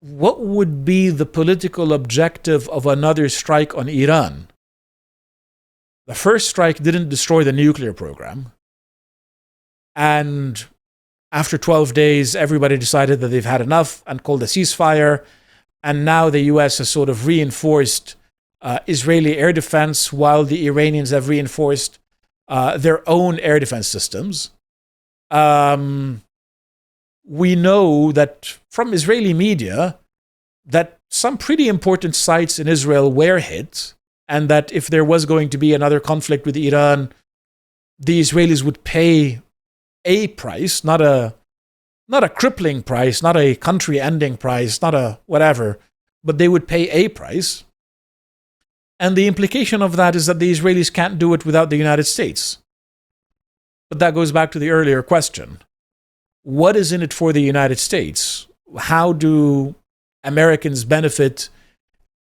what would be the political objective of another strike on Iran? The first strike didn't destroy the nuclear program. And after 12 days, everybody decided that they've had enough and called a ceasefire. And now the US has sort of reinforced Israeli air defense while the Iranians have reinforced their own air defense systems. We know that from Israeli media that some pretty important sites in Israel were hit, and that if there was going to be another conflict with Iran, the Israelis would pay a price, not a crippling price, not a country-ending price, not a whatever, but they would pay a price. And the implication of that is that the Israelis can't do it without the United States. But that goes back to the earlier question. What is in it for the United States? How do Americans benefit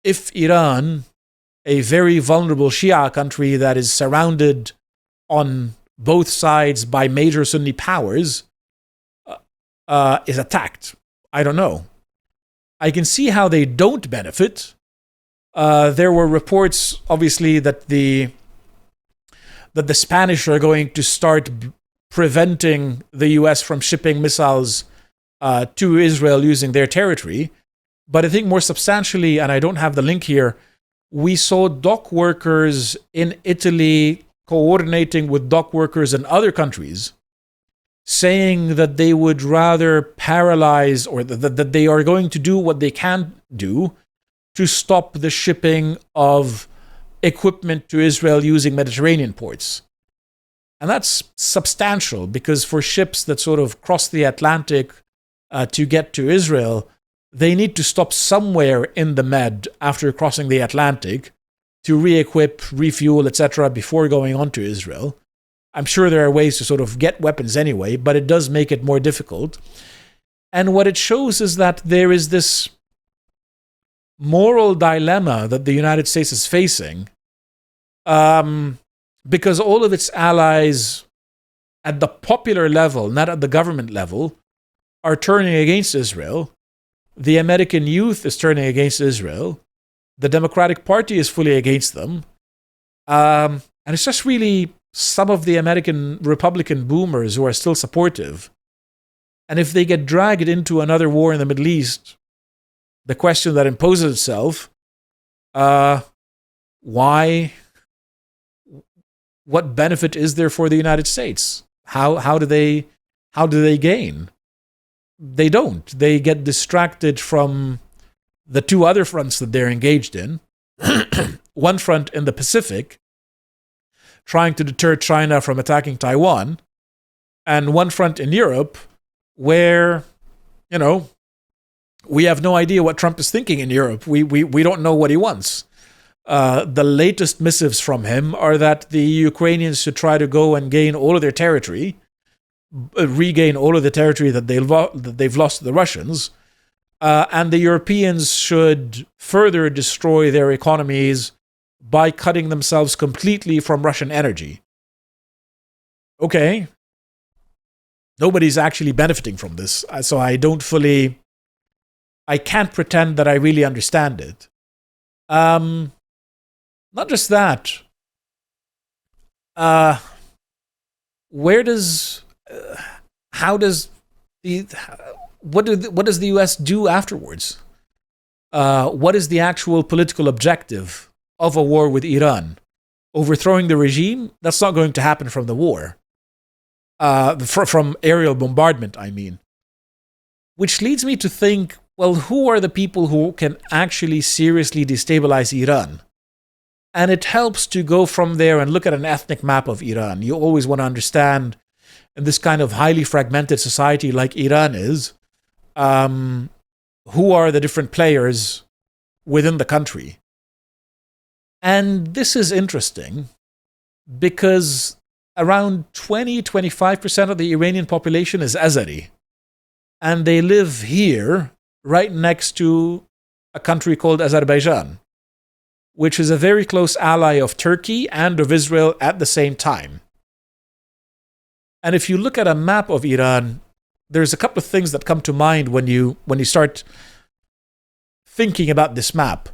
if Iran, a very vulnerable Shia country that is surrounded on both sides by major Sunni powers, is attacked? I don't know. I can see how they don't benefit. There were reports, obviously, that the Spanish are going to start preventing the US from shipping missiles to Israel using their territory. But I think more substantially, and I don't have the link here, we saw dock workers in Italy coordinating with dock workers in other countries, saying that they would rather paralyze, or that they are going to do what they can do to stop the shipping of equipment to Israel using Mediterranean ports. And that's substantial, because for ships that sort of cross the Atlantic to get to Israel, they need to stop somewhere in the Med after crossing the Atlantic to re-equip, refuel, etc. before going on to Israel. I'm sure there are ways to sort of get weapons anyway, but it does make it more difficult. And what it shows is that there is this moral dilemma that the United States is facing, because all of its allies at the popular level, not at the government level, are turning against Israel. The American youth is turning against Israel. The Democratic Party is fully against them. And it's just really some of the American Republican boomers who are still supportive. And if they get dragged into another war in the Middle East, the question that imposes itself, why? What benefit is there for the United States? How do they gain? They don't. They get distracted from the two other fronts that they're engaged in. One front in the Pacific, trying to deter China from attacking Taiwan, and one front in Europe, where, we have no idea what Trump is thinking in Europe. We don't know what he wants. The latest missives from him are that the Ukrainians should try to go and gain all of their territory, regain all of the territory that they've lost to the Russians, and the Europeans should further destroy their economies by cutting themselves completely from Russian energy. Okay. Nobody's actually benefiting from this, so I can't pretend that I really understand it. Not just that. What does the US do afterwards? What is the actual political objective of a war with Iran? Overthrowing the regime? That's not going to happen from the war. From aerial bombardment, I mean. Which leads me to think, well, who are the people who can actually seriously destabilize Iran? And it helps to go from there and look at an ethnic map of Iran. You always want to understand, in this kind of highly fragmented society like Iran is, who are the different players within the country. And this is interesting because around 20-25% of the Iranian population is Azeri. And they live here, right next to a country called Azerbaijan, which is a very close ally of Turkey and of Israel at the same time. And if you look at a map of Iran, there's a couple of things that come to mind when you start thinking about this map.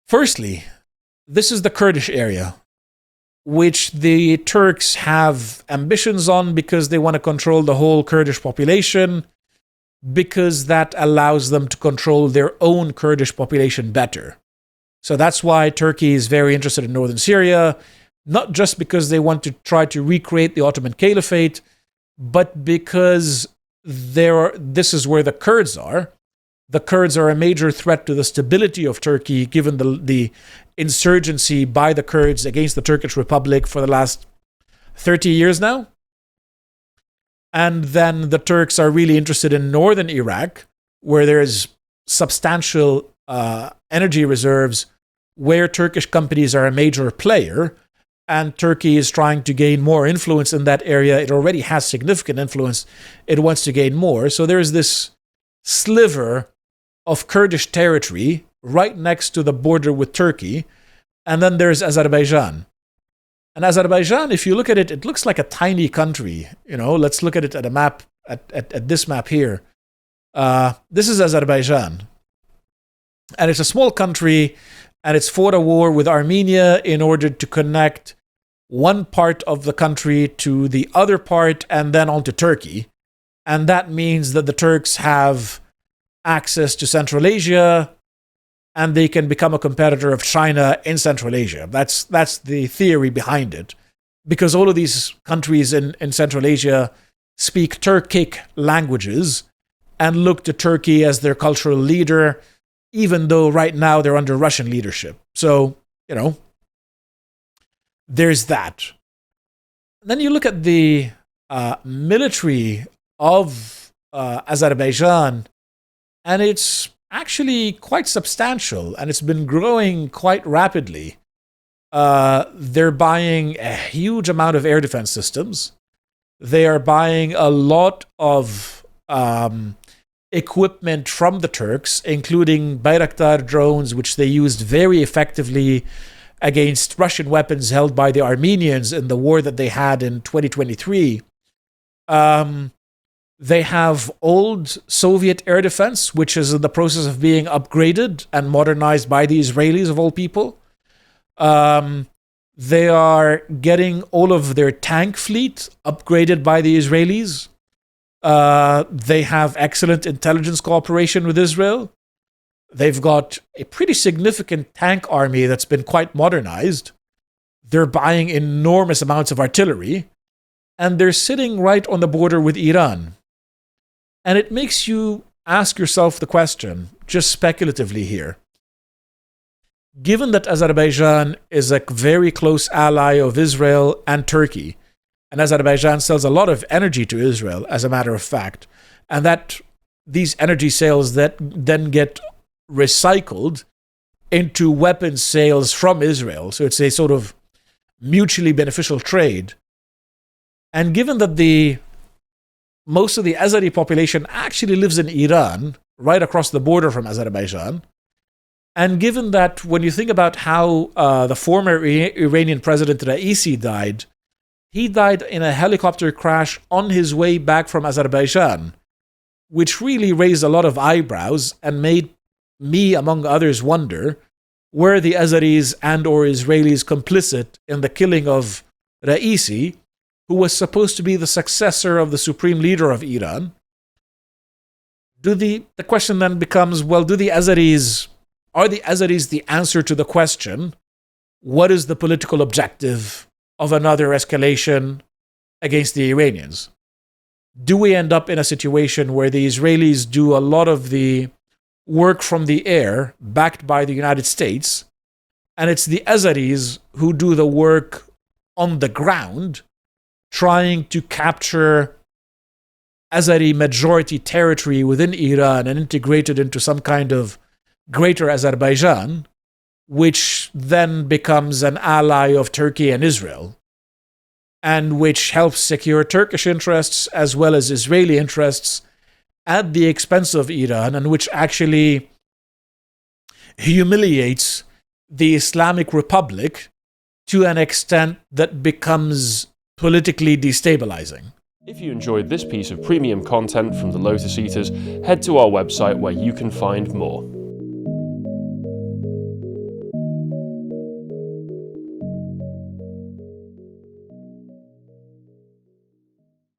Firstly, this is the Kurdish area, which the Turks have ambitions on because they want to control the whole Kurdish population, because that allows them to control their own Kurdish population better. So that's why Turkey is very interested in northern Syria, not just because they want to try to recreate the Ottoman Caliphate, but because this is where the Kurds are. The Kurds are a major threat to the stability of Turkey, given the insurgency by the Kurds against the Turkish Republic for the last 30 years now. And then the Turks are really interested in northern Iraq, where there's substantial energy reserves, where Turkish companies are a major player, and Turkey is trying to gain more influence in that area. It already has significant influence. It wants to gain more. So there's this sliver of Kurdish territory right next to the border with Turkey. And then there's Azerbaijan. And Azerbaijan, if you look at it, it looks like a tiny country. Let's look at it at a map, at this map here. This is Azerbaijan. And it's a small country, and it's fought a war with Armenia in order to connect one part of the country to the other part and then onto Turkey. And that means that the Turks have access to Central Asia, and they can become a competitor of China in Central Asia. That's the theory behind it. Because all of these countries in Central Asia speak Turkic languages and look to Turkey as their cultural leader, even though right now they're under Russian leadership. So, there's that. Then you look at the military of Azerbaijan, and it's actually quite substantial, and it's been growing quite rapidly. They're buying a huge amount of air defense systems. They are buying a lot of equipment from the Turks, including Bayraktar drones, which they used very effectively against Russian weapons held by the Armenians in the war that they had in 2023. They have old Soviet air defense, which is in the process of being upgraded and modernized by the Israelis, of all people. They are getting all of their tank fleet upgraded by the Israelis. They have excellent intelligence cooperation with Israel. They've got a pretty significant tank army that's been quite modernized. They're buying enormous amounts of artillery. And they're sitting right on the border with Iran. And it makes you ask yourself the question, just speculatively here. Given that Azerbaijan is a very close ally of Israel and Turkey, and Azerbaijan sells a lot of energy to Israel, as a matter of fact, and that these energy sales that then get recycled into weapons sales from Israel, so it's a sort of mutually beneficial trade. And given that most of the Azeri population actually lives in Iran, right across the border from Azerbaijan, and given that when you think about how the former Iranian president Raisi died, he died in a helicopter crash on his way back from Azerbaijan, which really raised a lot of eyebrows and made me, among others, wonder, were the Azeris and or Israelis complicit in the killing of Raisi, who was supposed to be the successor of the supreme leader of Iran? The question then becomes, well, are the Azeris the answer to the question, what is the political objective of another escalation against the Iranians? Do we end up in a situation where the Israelis do a lot of the work from the air, backed by the United States, and it's the Azeris who do the work on the ground, trying to capture Azeri majority territory within Iran and integrate it into some kind of greater Azerbaijan, which then becomes an ally of Turkey and Israel, and which helps secure Turkish interests as well as Israeli interests at the expense of Iran, and which actually humiliates the Islamic Republic to an extent that becomes politically destabilizing. If you enjoyed this piece of premium content from the Lotus Eaters, head to our website where you can find more.